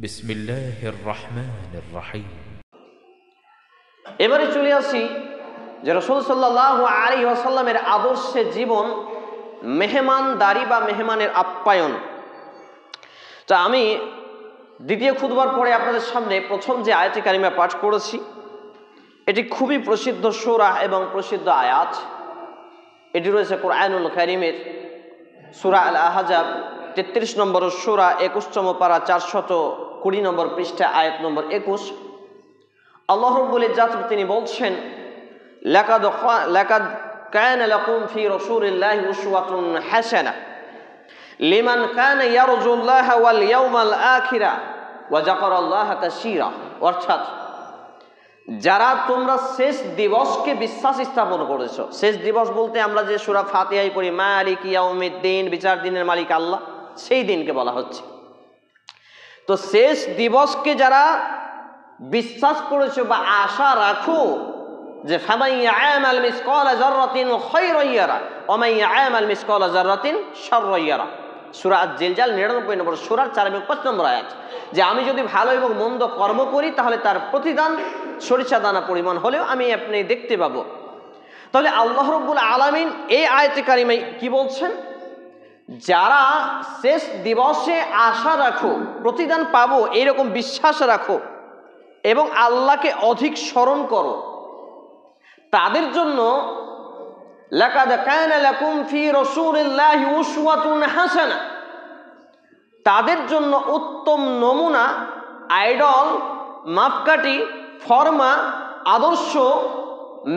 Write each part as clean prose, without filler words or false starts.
বিসমিল্লাহির রহমানির রহিম। এবারে চলে আসি যে রাসূল সাল্লাল্লাহু আলাইহি ওয়াসাল্লামের আদর্শে জীবন, মেহমানদারি বা মেহমানের আপ্যায়ন। তা আমি দ্বিতীয় খুতবার পরে আপনাদের সামনে প্রথম যে আয়াতে কারিমা পাঠ করেছি, এটি খুবই প্রসিদ্ধ সূরা এবং প্রসিদ্ধ আয়াত। এটি রয়েছে কোরআনুল কারীমের সূরা আল আহজাব 33 নম্বর সূরা 21তম পারা 420 নম্বর পৃষ্ঠা আয়াত নম্বর 21। আল্লাহ রাব্বুল ইজ্জাত তিনি বলছেন, লাকাদ কানা লাকুম ফি রাসূলিল্লাহি উসওয়াতুন হাসানাহ লিমান কানা ইয়ারজুল্লাহা ওয়াল ইয়াউমাল আখিরা ওয়া যাকারাল্লাহা কাসীরা। অর্থাৎ যারা তোমরা শেষ দিবসকে বিশ্বাস স্থাপন করেছো। শেষ দিবস বলতে আমরা যে সূরা ফাতিহায় পড়ি মালিক ইয়াউমিদ্দিন, বিচার দিনের মালিক আল্লাহ, সেই দিনকে বলা হচ্ছে। তো শেষ দিবসকে যারা বিশ্বাস করেছো বা আশা রাখো যে ফামান ইয়ামাল মিসকালা যাররাতিন খায়রান ইয়ারা ওয়া মান ইয়ামাল মিসকালা যাররাতিন শাররান ইয়ারা। সূরা আজ-জিলজাল 99 নম্বর সূরার 4 এবং 5 নম্বর আয়াত, যে আমি যদি ভালো এবং মন্দ কর্ম করি তাহলে তার প্রতিদান সরিষা দানা পরিমাণ হলেও আমি আপনি দেখতে পাবো। তাহলে আল্লাহ রাব্বুল আলামিন এই আয়াতে কারিমায় কি বলছেন? যারা শেষ দিবসে আশা রাখো, প্রতিদান পাবো এরকম বিশ্বাস রাখো এবং আল্লাহকে অধিক স্মরণ করো, তাদের জন্য লাকাদ কানা লাকুম ফি রাসূলিল্লাহি উসওয়াতুন হাসানাহ, তাদের জন্য উত্তম নমুনা, আইডল, মাপকাঠি, ফরমা, আদর্শ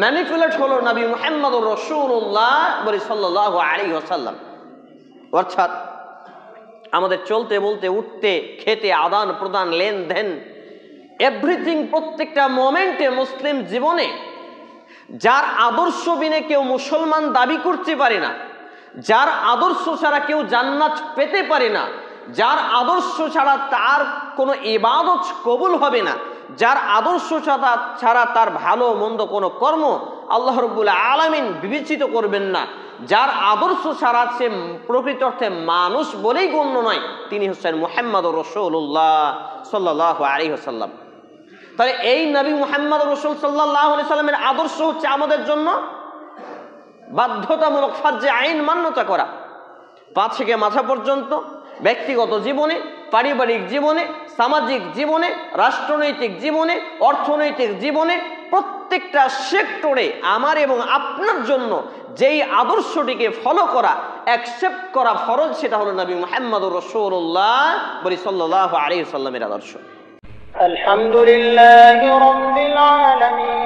ম্যানিপুলেট হলো নবী মুহাম্মদুর রাসূলুল্লাহ সাল্লাল্লাহু আলাইহি ওয়াসাল্লাম। অর্থাৎ আমাদের চলতে বলতে, উঠতে, খেতে, আদান প্রদান, লেনদেন, এভরিথিং, প্রত্যেকটা মোমেন্টে মুসলিম জীবনে যার আদর্শ বিনে কেউ মুসলমান দাবি করতে পারে না, যার আদর্শ ছাড়া কেউ জান্নাত পেতে পারে না, যার আদর্শ ছাড়া তার কোনো ইবাদত কবুল হবে না, যার আদর্শ ছাড়া তার ভালো মন্দ কোনো কর্ম আল্লাহ রাব্বুল আলামিন বিবেচিত করবেন না, যার আদর্শ ছাড়া সে প্রকৃত অর্থে মানুষ বলেই গণ্য নয়, তিনি হচ্ছেন মুহাম্মদুর রাসূলুল্লাহ সাল্লাল্লাহু আলাইহি ওয়াসাল্লাম। তাহলে এই নবী মুহাম্মদুর রাসূল সাল্লাল্লাহু আলাইহি ওয়াসাল্লামের আদর্শ হচ্ছে আমাদের জন্য বাধ্যতামূলক ফরজে আইন মান্যতা করা। পা থেকে মাথা পর্যন্ত ব্যক্তিগত জীবনে, পারিবারিক জীবনে, সামাজিক জীবনে, রাষ্ট্রনৈতিক জীবনে, অর্থনৈতিক জীবনে, প্রত্যেকটা সেক্টরে আমার এবং আপনার জন্য যেই আদর্শটিকে ফলো করা, অ্যাকসেপ্ট করা ফরজ, সেটা হলো নবী মুহাম্মদুর রাসূলুল্লাহ সাল্লাল্লাহু আলাইহি ওয়াসাল্লামের আদর্শ। আলহামদুলিল্লাহি রাব্বিল আলামিন।